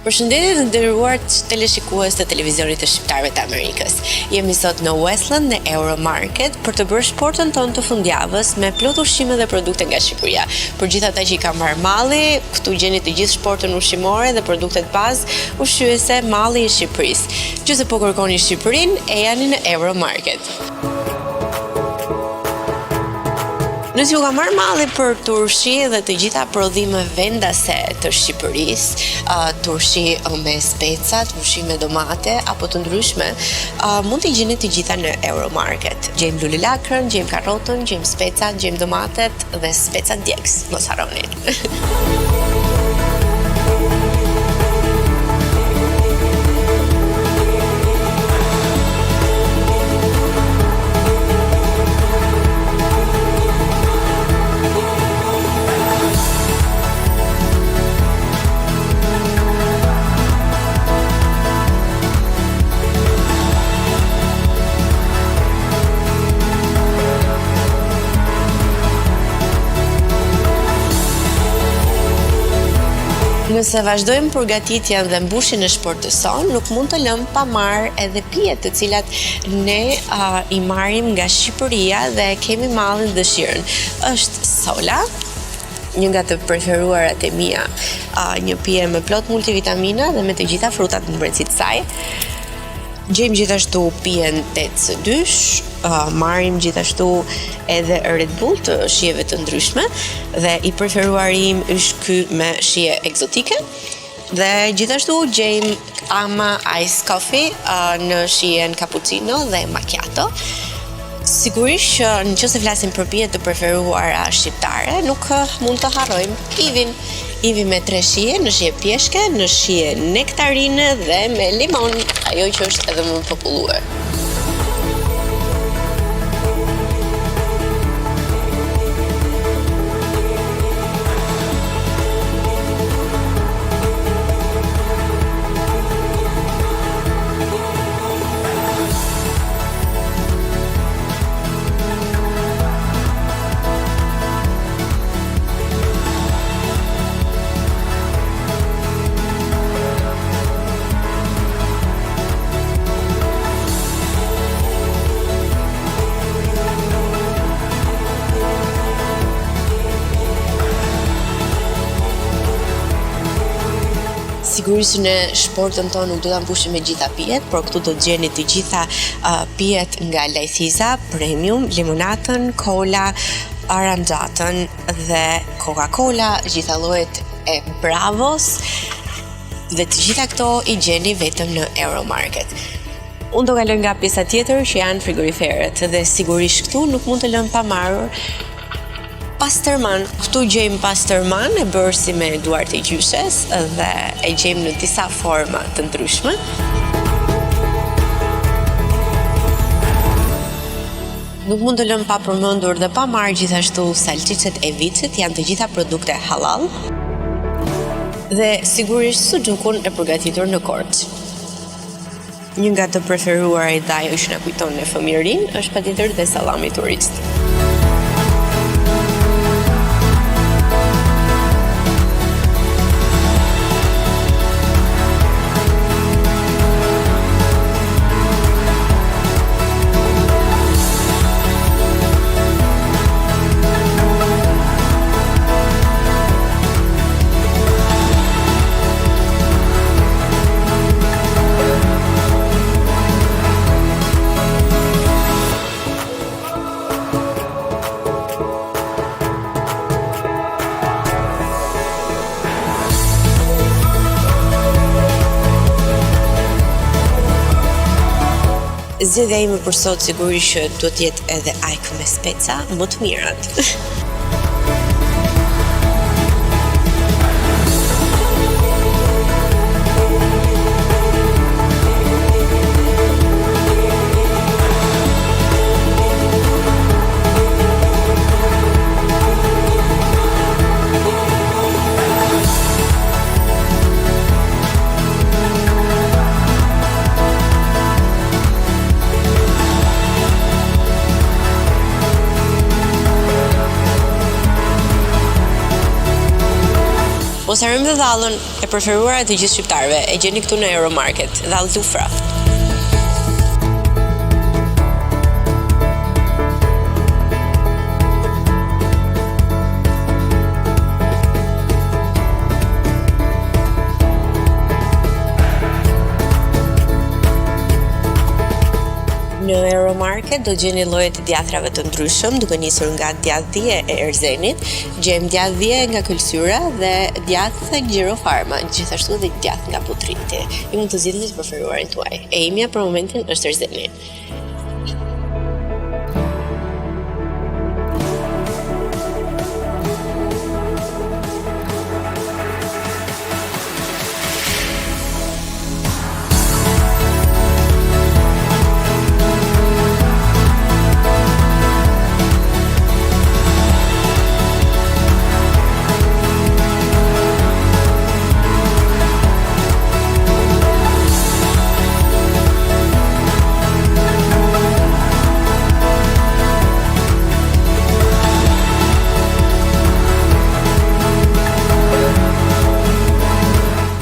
Përshëndetje të nderuar teleshikues të televizionit të shqiptarëve të Amerikës. Jemi sot në Westland në Euromarket për të bërë sportën tonë të fundjavës me plot ushqime dhe produkte nga Shqipëria. Për gjithë ata që i kanë marrë malli, këtu gjeni të gjithë sportën ushqimore dhe produktet bazë ushqyese malli i Shqipërisë. Nëse po kërkoni Shqipërinë, ejani në Euromarket. Nëse ju ka marrë malli për turshi dhe të gjitha prodhime vendase të Shqipërisë, turshi me speca, turshi me domate apo të ndryshme, mund t'i gjeni të gjitha në Euromarket. Gjejmë lulelakrën, gjejmë karrotën, gjejmë specat, gjejmë domatet dhe specat djegës, mos harroni. Nëse vazhdojmë përgatitjen dhe mbushjen e shportës sonë, nuk mund të lëmë pa marrë edhe pijet të cilat ne i marrim nga Shqipëria dhe kemi mallin dëshirën. Është sola, një nga të preferuarat e mia, një pije me plot multivitamina dhe me të gjitha frutat në brendësitë saj. Gjejmë gjithashtu pijen 8C2, marrim gjithashtu edhe Red Bull të shijeve të ndryshme dhe i preferuari im është ky me shije egzotike. Dhe gjithashtu gjejmë Ama Ice Coffee në shijen cappuccino dhe macchiato. Sigurisht që nëse flasim për pijet të preferuara shqiptare, nuk mund të harrojmë Ivin. Ivi me 3 shije, në shije pjeshke, në shije nektarine dhe me limon, ajo që është edhe më populluar. Sigurisht në shportën tonë nuk do ta mbushim me gjitha pijet, por këtu do të gjeni të gjitha pijet nga Lajthiza, Premium, limonatën, kola, aranxhatën dhe Coca-Cola, gjitha llojet e Bravos dhe të gjitha këto i gjeni vetëm në Euromarket. Unë do kaloj nga pjesa tjetër që janë frigoriferet dhe sigurisht këtu nuk mund të lëmë pa marrë pastërman. Këtu gjejmë pastërman e bërë si me duart e gjyshes dhe e gjejmë në disa forma të ndryshme. Nuk mund të lëmë pa përmendur dhe pa marrë gjithashtu salcicet e vicit, janë të gjitha produkte halal. Dhe sigurisht suxhukun e përgatitur në korç. Një nga të preferuarit dhe ajo që na kujton në fëmijërinë është patjetër dhe sallami turist. Zgjedhja ime për sot sigurisht që do të jetë edhe ajkë me speca më të mirat. Mos harrojmë dhe dhallën e preferuar të gjithë shqiptarëve. E gjeni këtu në Euromarket, dhallë Lufra. Në Euromarket do gjeni lloje të djathrave të ndryshëm, duke nisur nga djathë e erzenit, gjejmë djathë nga këlsyra dhe djathë Girofarma, gjithashtu dhe djathë nga putriti. Ju mund të zgjidhni të preferuarin tuaj. E imja për momentin është erzeni.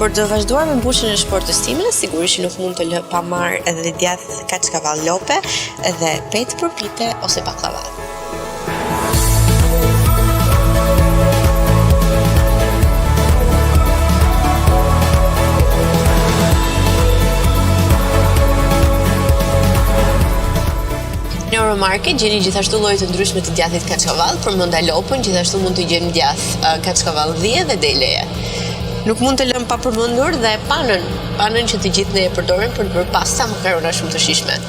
Por të vazhduar me mbushjen e shportës time, sigurisht që nuk mund të lë pa marrë edhe djathë kaçkavallope dhe petë përpite ose baklava. Në Euromarket gjeni gjithashtu lloje të ndryshme të djathit kaçkavall, për mondalopën gjithashtu mund të gjeni djathë kaçkavallëdhie dhe deleje. Nuk mund të lëm pa përmendur dhe panën që të gjithë ne e përdorim për të bërë pasta makarona shumë të shijshme.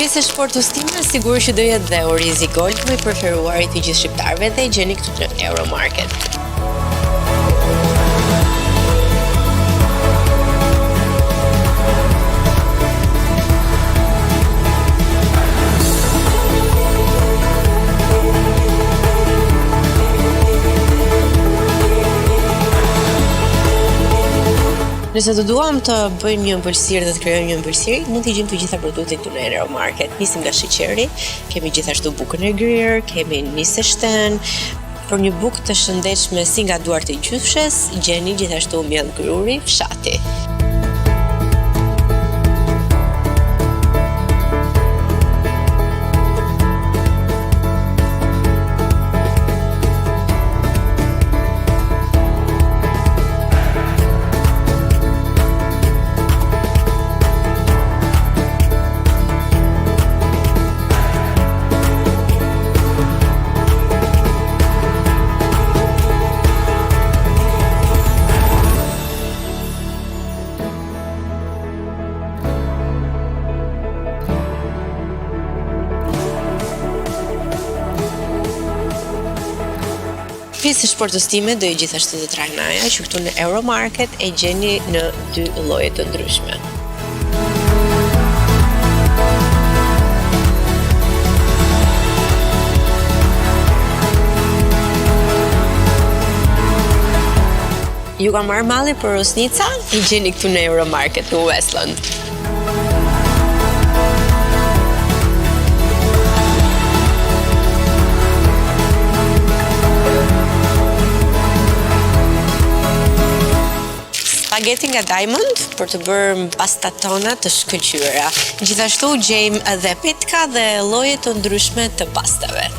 Pjesë e shportës time sigurisht që do jetë dhe orizi golf, më i preferuari të gjithë shqiptarëve dhe e gjeni këtu në Euromarket. Nëse të duam të bëjmë një ëmbëlsirë dhe të krijojmë një ëmbëlsirë, mund t'i gjejmë të gjitha produktet këtu në Euromarket. Nisim nga sheqeri, kemi gjithashtu bukën e grirë, kemi nisë shtën. Për një bukë të shëndetshme si nga duart e gjyfshes, gjeni gjithashtu miell gruri, fshati. Pjesë e shportës time do i gjithashtu dhe trajnaja, që këtu në Euromarket e gjeni në 2 lloje të ndryshme. Ju ka marrë malli për rosnica, i gjeni këtu në Euromarket në Westland. Spaghetti nga Diamond për të bërë pastat tona të shkëlqyera. Gjithashtu gjejmë edhe pitka dhe lloje të ndryshme të pastave.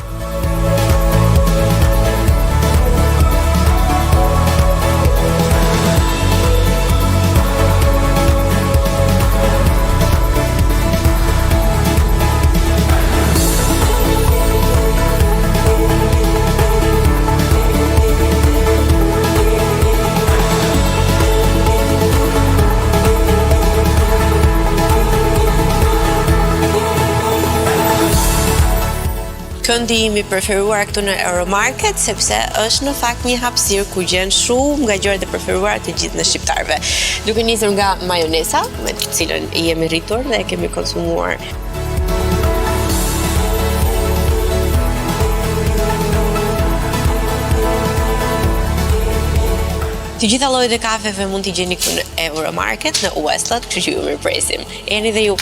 Këndi imi preferuar këtu në Euromarket, sepse është në fakt një hapësirë ku gjen shumë nga gjërat e preferuara të gjithë në shqiptarëve. Duke nisur nga majonesa, me të cilën jemi rritur dhe e kemi konsumuar të gjitha llojet e kafeve mund t'i gjeni këtu në Euromarket, në Westland, kështu që ju mirëpresim. Jeni dhe ju.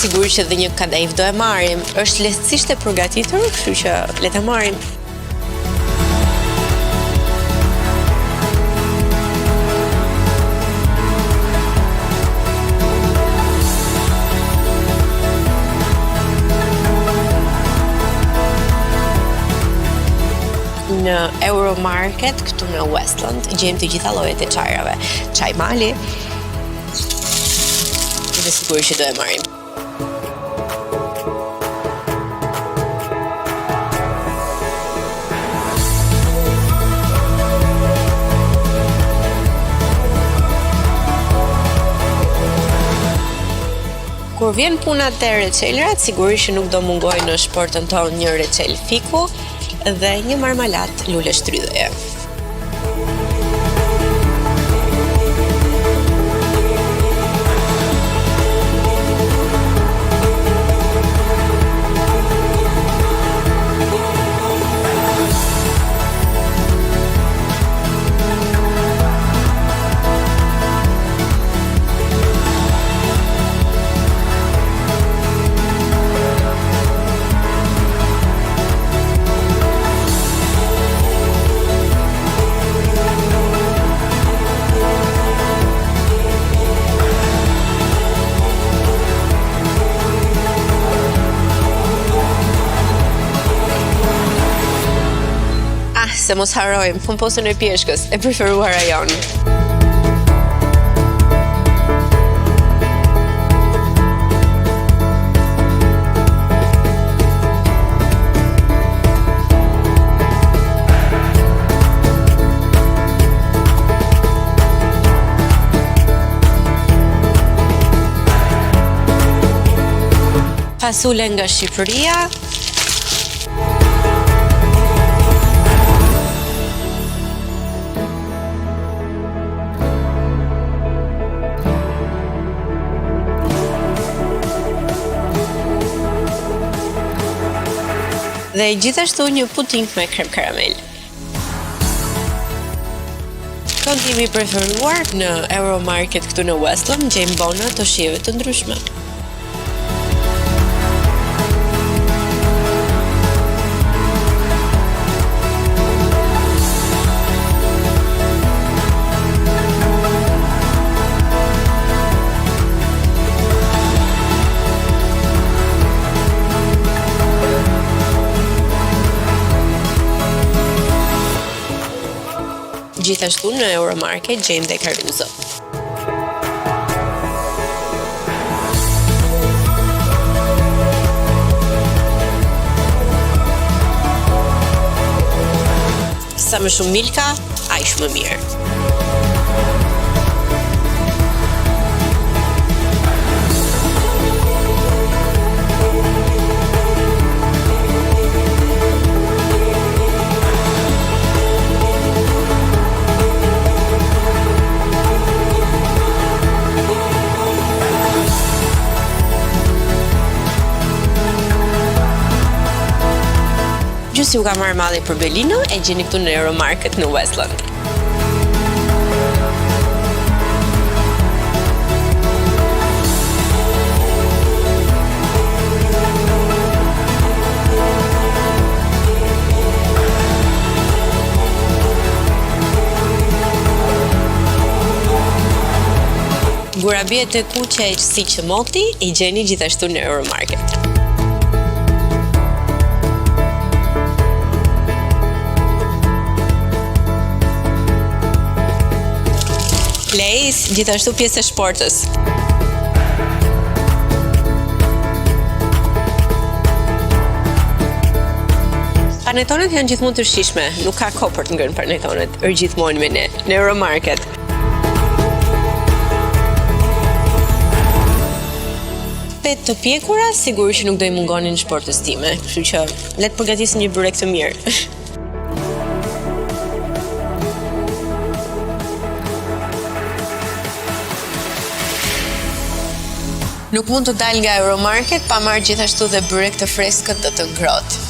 Sigurisht që edhe një kadejv do e marrim. Është lehtësisht e përgatitur, kështu që le ta marrim. Në Euromarket, këtu në Westland, gjejmë të gjitha llojet e çajrave. Çaj mali. Dhe sigurisht që do e marrim. Kur vjen puna te reçelrat, sigurisht që nuk do mungojë në shportën tonë një reçel fiku dhe një marmalat lule shtrydheje. Se mos harrojmë pumposën e pjeshkës, e preferuara jonë. Fasule nga Shqipëria. Dhe gjithashtu një puding me krem karamel. Këndimi preferuar në Euromarket këtu në Westland, gjejmë bona të shijeve të ndryshme. Gjithashtu në Euromarket gjejmë dhe karuzë. Sa më shumë milka, aq më mirë. Gjusë ju ka marrë malli për Belino, e gjeni këtu në Euromarket në Westland. Kurabie të kuqe si qëmoti i gjeni gjithashtu në Euromarket. Lejs, gjithashtu pjesë e shportës. Panetonet janë gjithmonë të shishme, nuk ka kohë për të ngrënë panetonet, gjithmonë me ne, në Euromarket. Pet të pjekura, sigur që nuk do i mungonin shportës time, kështu që le të përgatisim një byrek të mirë. Nuk mund të dal nga Euromarket pa marrë gjithashtu dhe byrek të freskët dhe të ngrohtë.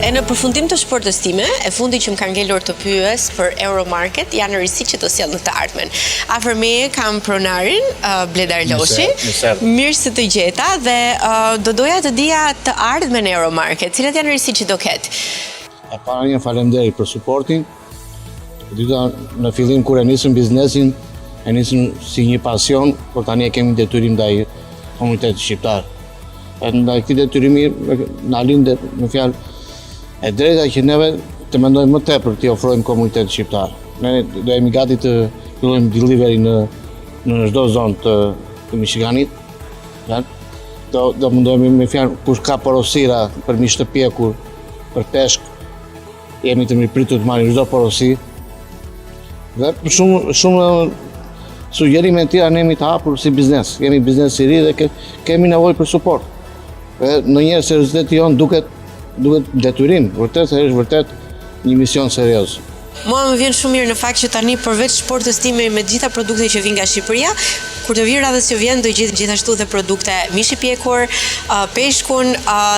E në përfundim të shportës time, e fundi që më ka ngelur të pyes për Euromarket janë rëndësitë që do sjell në të ardhmen. Afër meje kam pronarin Bledar Loshi. Mirë se të gjeta dhe do doja të dija të ardhmen Euromarket, cilat janë rëndësitë që do ketë. E para një faleminderit për suportin. E dyta, në fillim kur e nisëm biznesin, e nisëm si një pasion, por tani e kemi detyrim ndaj komunitetit shqiptar. E ndaj këtij detyrimi na lindet në fjalë e drejta që neve të mendojmë më tepër t'i ofrojmë komunitetit shqiptar. Ne do jemi gati të fillojmë delivery në çdo zonë të Michiganit. Do mundohemi me fjalë kush ka porosira për mish të pjekur, për peshk, jemi të mirëpritur të marrim çdo porosi. Dhe shumë sugjerime të tjera ne jemi të hapur si biznes. Jemi biznes i ri dhe kemi nevojë për suport. Dhe ndonjëherë serioziteti jon duket detyrim, vërtet është vërtet një mision serioz. Mua më vjen shumë mirë në fakt që tani përveç shportës time me gjitha produktet që vijnë nga Shqipëria, kur të vijë radhës që vjen do gjej gjithashtu dhe produkte mishi pjekur, peshkun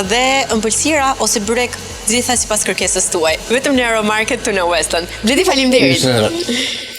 dhe ëmbëlsira ose byrek, gjitha sipas kërkesës tuaj. Vetëm në Euromarket të në Westland. Bledi, faleminderit.